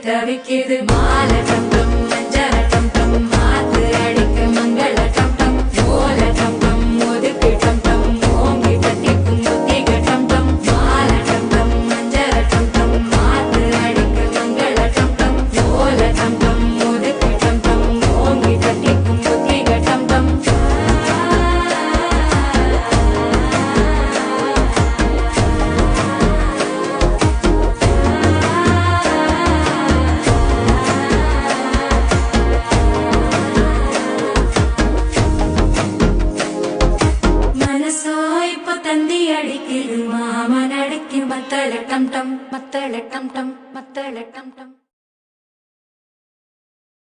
தவிக்குது மால டம் டம் மஞ்சர டம் டம் மாத்து அடிக்க மங்கள டம் டம் ஓல டம் டம் ஒதுக்கு டம் டம் ஓங்கி தட்டிக்கும் புத்திக டம் டம் மால டம் டம் மஞ்சர டம் டம் மாத்து அடிக்க மங்கள டம் டம் ஓல டம் டம் ஒதுக்கு டம் டம் ஓங்கி தட்டிக்கும் புத்திக டம் டம் தந்தி அடிக்குது மாமன் அடிக்கு மத்தள டம் டம் மத்தள டம் டம் மத்தள டம் டம்